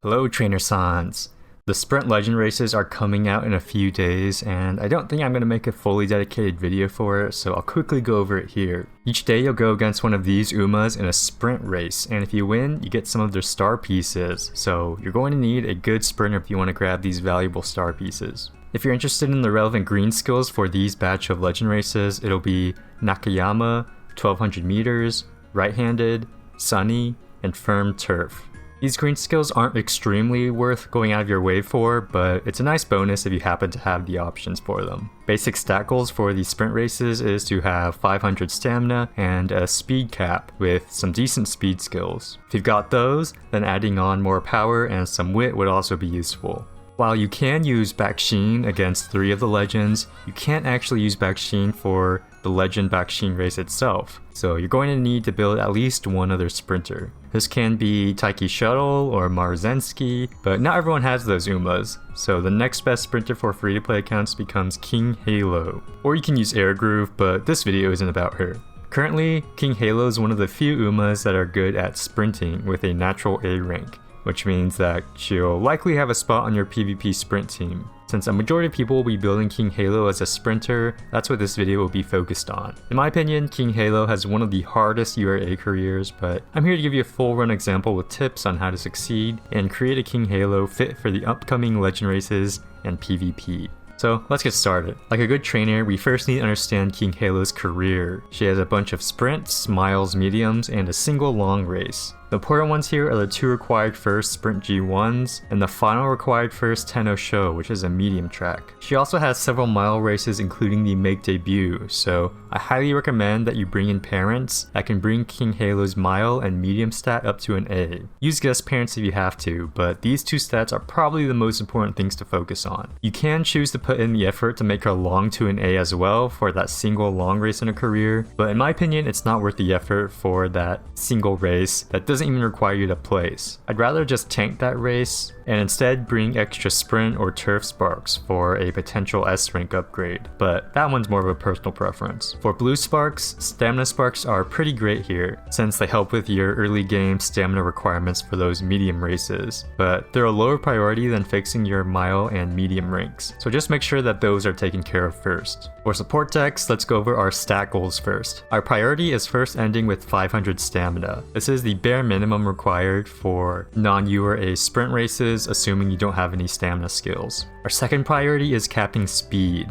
Hello Trainer Sans! The Sprint Legend races are coming out in a few days, and I don't think I'm going to make a fully dedicated video for it, so I'll quickly go over it here. Each day you'll go against one of these Umas in a sprint race, and if you win, you get some of their star pieces, so you're going to need a good sprinter if you want to grab these valuable star pieces. If you're interested in the relevant green skills for these batch of Legend races, it'll be Nakayama, 1200 meters, right-handed, sunny, and firm turf. These green skills aren't extremely worth going out of your way for, but it's a nice bonus if you happen to have the options for them. Basic stat goals for these sprint races is to have 500 stamina and a speed cap with some decent speed skills. If you've got those, then adding on more power and some wit would also be useful. While you can use Bakshin against 3 of the legends, you can't actually use Bakshin for the Legend Bakshin race itself, so you're going to need to build at least one other sprinter. This can be Taiki Shuttle or Marzensky, but not everyone has those Umas, so the next best sprinter for free-to-play accounts becomes King Halo. Or you can use Air Groove, but this video isn't about her. Currently, King Halo is one of the few Umas that are good at sprinting with a natural A rank, which means that she'll likely have a spot on your PvP sprint team. Since a majority of people will be building King Halo as a sprinter, that's what this video will be focused on. In my opinion, King Halo has one of the hardest URA careers, but I'm here to give you a full run example with tips on how to succeed and create a King Halo fit for the upcoming Legend races and PvP. So let's get started. Like a good trainer, we first need to understand King Halo's career. She has a bunch of sprints, miles, mediums, and a single long race. The important ones here are the 2 required first sprint G1s, and the final required first Tenno Show, which is a medium track. She also has several mile races including the Make Debut, so I highly recommend that you bring in parents that can bring King Halo's mile and medium stat up to an A. Use guest parents if you have to, but these 2 stats are probably the most important things to focus on. You can choose to put in the effort to make her long to an A as well for that single long race in a career, but in my opinion it's not worth the effort for that single race that doesn't even require you to place. I'd rather just tank that race and instead bring extra sprint or turf sparks for a potential S rank upgrade, but that one's more of a personal preference. For blue sparks, stamina sparks are pretty great here since they help with your early game stamina requirements for those medium races, but they're a lower priority than fixing your mile and medium ranks, so just make sure that those are taken care of first. For support techs, let's go over our stat goals first. Our priority is first ending with 500 stamina. This is the bare minimum required for non-URA sprint races, assuming you don't have any stamina skills. Our second priority is capping speed,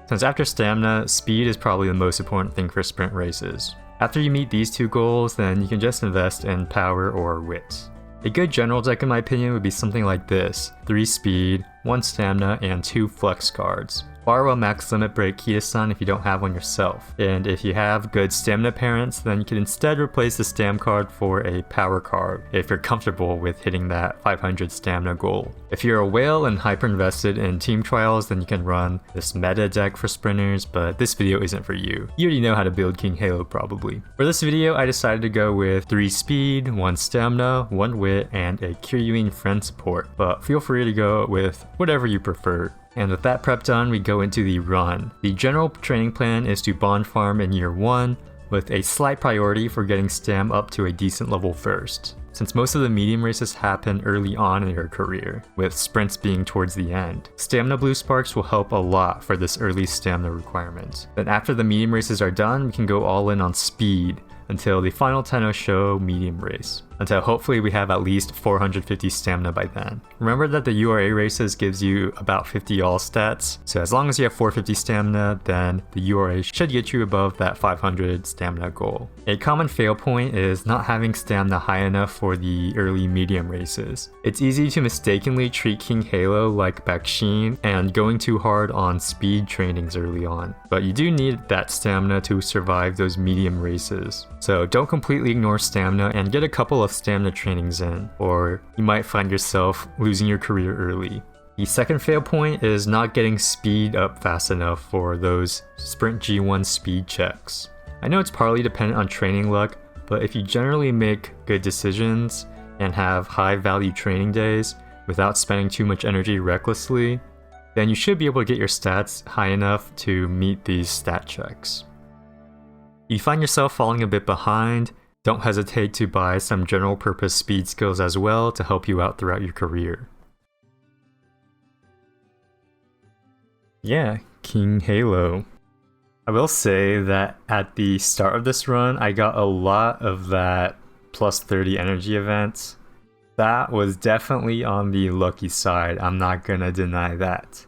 since after stamina, speed is probably the most important thing for sprint races. After you meet these 2 goals, then you can just invest in power or wit. A good general deck in my opinion would be something like this: 3 speed, 1 stamina, and 2 flex cards. Borrow a max limit break Kia-san if you don't have one yourself, and if you have good stamina parents, then you can instead replace the stam card for a power card if you're comfortable with hitting that 500 stamina goal. If you're a whale and hyper invested in team trials, then you can run this meta deck for sprinters, but this video isn't for you. You already know how to build King Halo probably. For this video I decided to go with 3 speed, 1 stamina, 1 wit, and a Kiryuin friend support, but feel free to go with whatever you prefer. And with that prep done, we go into the run. The general training plan is to bond farm in year 1, with a slight priority for getting stam up to a decent level first, since most of the medium races happen early on in your career, with sprints being towards the end. Stamina blue sparks will help a lot for this early stamina requirement. Then after the medium races are done, we can go all in on speed until the final Tenno Show medium race, until hopefully we have at least 450 stamina by then. Remember that the URA races gives you about 50 all stats, so as long as you have 450 stamina, then the URA should get you above that 500 stamina goal. A common fail point is not having stamina high enough for the early medium races. It's easy to mistakenly treat King Halo like Bakshin and going too hard on speed trainings early on, but you do need that stamina to survive those medium races. So don't completely ignore stamina and get a couple of stamina trainings in, or you might find yourself losing your career early. The second fail point is not getting speed up fast enough for those sprint G1 speed checks. I know it's partly dependent on training luck, but if you generally make good decisions and have high value training days without spending too much energy recklessly, then you should be able to get your stats high enough to meet these stat checks. You find yourself falling a bit behind, Don't hesitate to buy some general purpose speed skills as well to help you out throughout your career. Yeah, King Halo. I will say that at the start of this run, I got a lot of that plus 30 energy events. That was definitely on the lucky side, I'm not gonna deny that.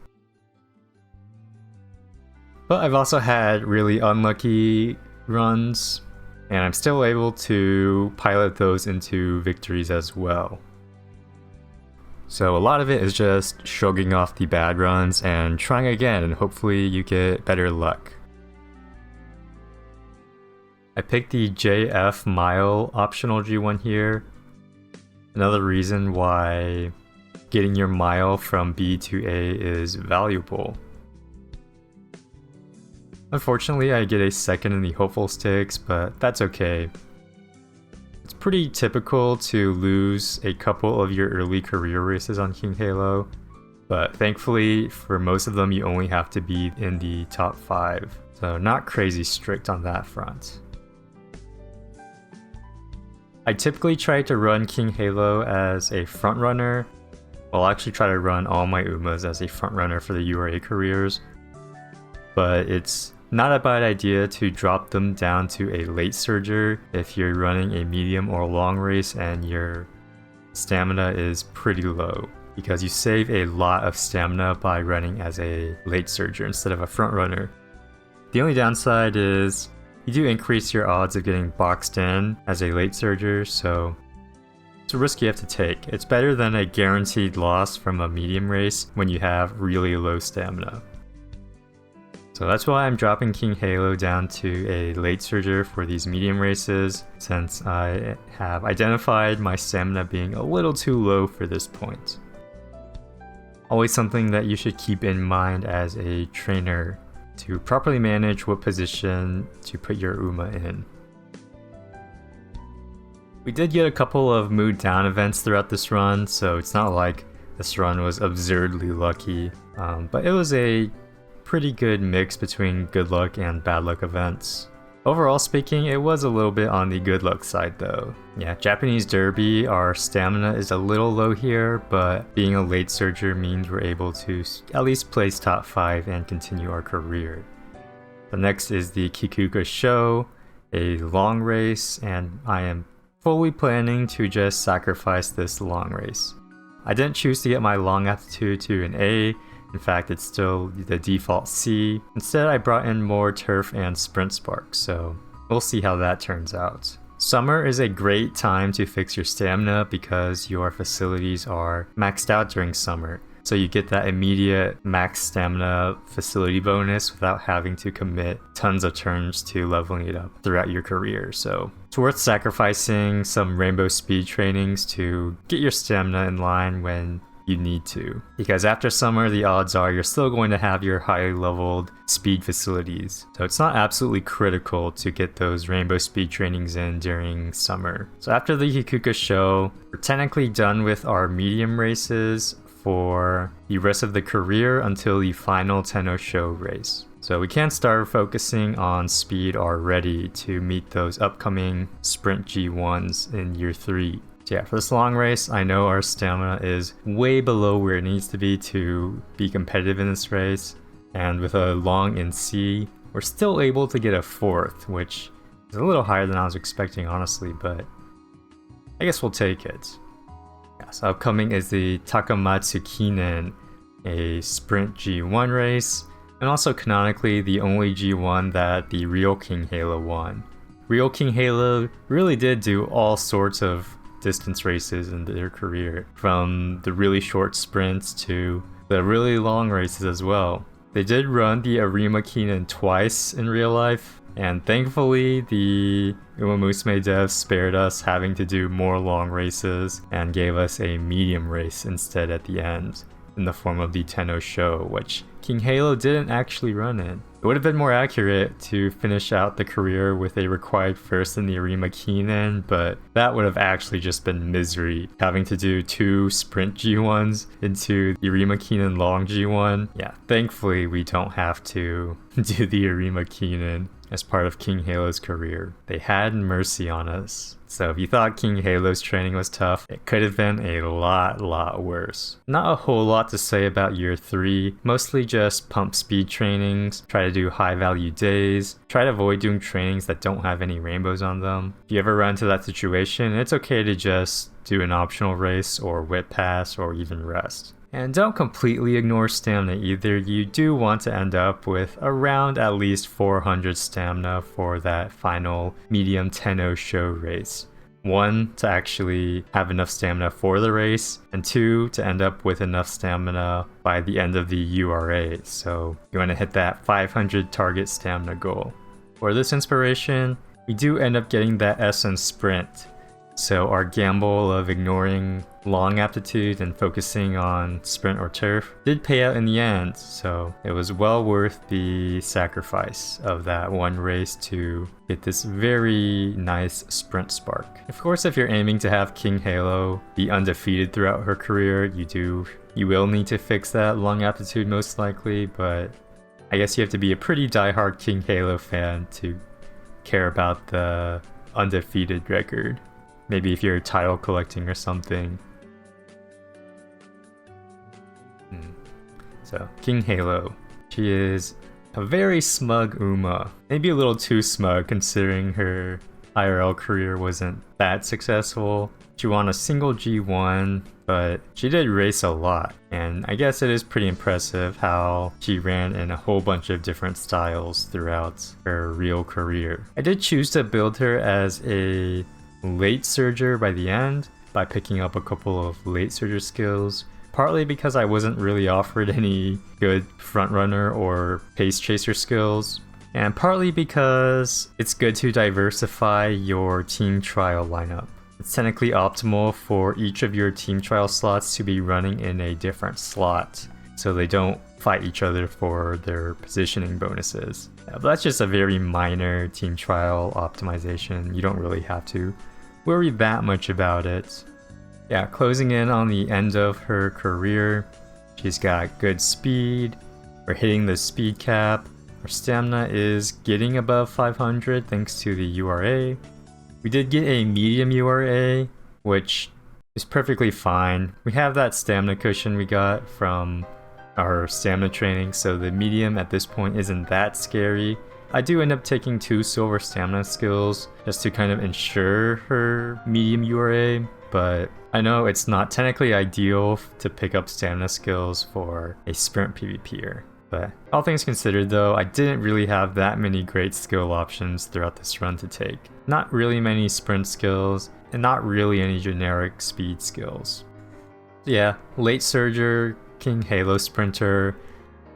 But I've also had really unlucky runs, and I'm still able to pilot those into victories as well. So a lot of it is just shrugging off the bad runs and trying again, and hopefully you get better luck. I picked the JF Mile optional G1 here. Another reason why getting your mile from B to A is valuable. Unfortunately, I get a second in the hopeful stakes, but that's okay. It's pretty typical to lose a couple of your early career races on King Halo, but thankfully for most of them you only have to be in the top 5, so not crazy strict on that front. I typically try to run King Halo as a frontrunner. I'll actually try to run all my Umas as a frontrunner for the URA careers, but it's not a bad idea to drop them down to a late surger if you're running a medium or long race and your stamina is pretty low, because you save a lot of stamina by running as a late surger instead of a frontrunner. The only downside is you do increase your odds of getting boxed in as a late surger, so it's a risk you have to take. It's better than a guaranteed loss from a medium race when you have really low stamina. So that's why I'm dropping King Halo down to a late surger for these medium races, since I have identified my stamina being a little too low for this point. Always something that you should keep in mind as a trainer to properly manage what position to put your Uma in. We did get a couple of mood down events throughout this run, so it's not like this run was absurdly lucky, but it was a pretty good mix between good luck and bad luck events. Overall speaking, it was a little bit on the good luck side though. Yeah, Japanese Derby, our stamina is a little low here, but being a late surger means we're able to at least place top 5 and continue our career. The next is the Kikuka Show, a long race, and I am fully planning to just sacrifice this long race. I didn't choose to get my long aptitude to an A. In fact, it's still the default C. Instead, I brought in more turf and sprint sparks, so we'll see how that turns out. Summer is a great time to fix your stamina because your facilities are maxed out during summer, so you get that immediate max stamina facility bonus without having to commit tons of turns to leveling it up throughout your career. So it's worth sacrificing some rainbow speed trainings to get your stamina in line when you need to, because after summer the odds are you're still going to have your highly leveled speed facilities, so it's not absolutely critical to get those rainbow speed trainings in during summer. So after the Kikuka Show, we're technically done with our medium races for the rest of the career until the final Tenno Show race. So we can start focusing on speed already to meet those upcoming sprint G1s in year 3. So yeah, for this long race, I know our stamina is way below where it needs to be competitive in this race, and with a long in C, we're still able to get a 4th, which is a little higher than I was expecting honestly, but I guess we'll take it. Yeah, so upcoming is the Takamatsu Kinen, a sprint G1 race, and also canonically the only G1 that the real King Halo won. Real King Halo really did do all sorts of distance races in their career, from the really short sprints to the really long races as well. They did run the Arima Kinen twice in real life, and thankfully the Umamusume devs spared us having to do more long races and gave us a medium race instead at the end in the form of the Tenno Show, which King Halo didn't actually run in. It would have been more accurate to finish out the career with a required first in the Arima Kinen, but that would have actually just been misery, having to do 2 sprint G1s into the Arima Kinen long G1. Yeah, thankfully we don't have to do the Arima Kinen. as part of King Halo's career. They had mercy on us. So if you thought King Halo's training was tough, it could have been a lot worse. Not a whole lot to say about year 3, mostly just pump speed trainings, try to do high value days, try to avoid doing trainings that don't have any rainbows on them. If you ever run into that situation, it's okay to just do an optional race or whip pass or even rest. And don't completely ignore stamina either. You do want to end up with around at least 400 stamina for that final medium 10-0 show race. 1, to actually have enough stamina for the race, and 2, to end up with enough stamina by the end of the URA. So you want to hit that 500 target stamina goal. For this inspiration, we do end up getting that S in sprint. So our gamble of ignoring long aptitude and focusing on sprint or turf did pay out in the end, so it was well worth the sacrifice of that one race to get this very nice sprint spark. Of course, if you're aiming to have King Halo be undefeated throughout her career, you will need to fix that long aptitude most likely, but I guess you have to be a pretty diehard King Halo fan to care about the undefeated record. Maybe if you're title collecting or something. So, King Halo. She is a very smug Uma. Maybe a little too smug considering her IRL career wasn't that successful. She won a single G1, but she did race a lot. And I guess it is pretty impressive how she ran in a whole bunch of different styles throughout her real career. I did choose to build her as a late surger by the end by picking up a couple of late surger skills, partly because I wasn't really offered any good frontrunner or pace chaser skills, and partly because it's good to diversify your team trial lineup. It's technically optimal for each of your team trial slots to be running in a different slot, so they don't fight each other for their positioning bonuses. But that's just a very minor team trial optimization. You don't really have to worry that much about it. Yeah, closing in on the end of her career, she's got good speed, we're hitting the speed cap, her stamina is getting above 500 thanks to the URA. We did get a medium URA, which is perfectly fine. We have that stamina cushion we got from our stamina training, so the medium at this point isn't that scary. I do end up taking 2 silver stamina skills just to kind of ensure her medium URA, but I know it's not technically ideal to pick up stamina skills for a sprint PvPer. But all things considered though, I didn't really have that many great skill options throughout this run to take. Not really many sprint skills, and not really any generic speed skills. Yeah, late surger, King Halo sprinter.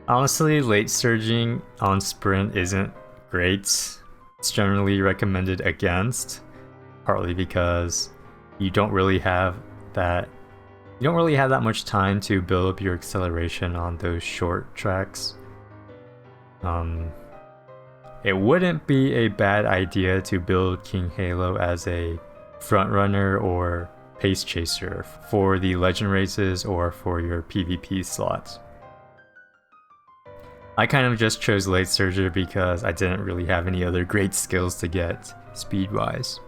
Honestly, late surging on sprint isn't great. It's generally recommended against, partly because you don't really have that much time to build up your acceleration on those short tracks. It wouldn't be a bad idea to build King Halo as a frontrunner or pace chaser for the legend races or for your PvP slots. I kind of just chose late surger because I didn't really have any other great skills to get speed-wise.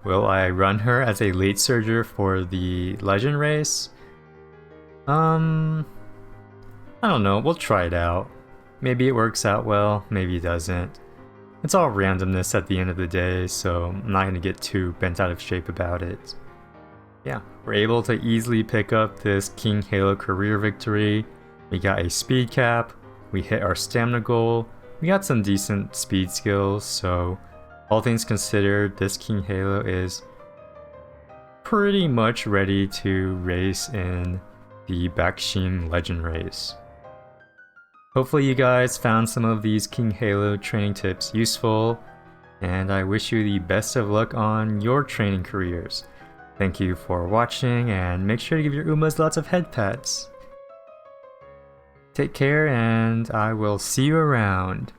Will I run her as a late surger for the legend race? I don't know, we'll try it out. Maybe it works out well, maybe it doesn't. It's all randomness at the end of the day, so I'm not going to get too bent out of shape about it. Yeah, we're able to easily pick up this King Halo career victory. We got a speed cap, we hit our stamina goal, we got some decent speed skills, so all things considered, this King Halo is pretty much ready to race in the Bakshim Legend race. Hopefully you guys found some of these King Halo training tips useful, and I wish you the best of luck on your training careers. Thank you for watching, and make sure to give your Umas lots of head pats. Take care, and I will see you around.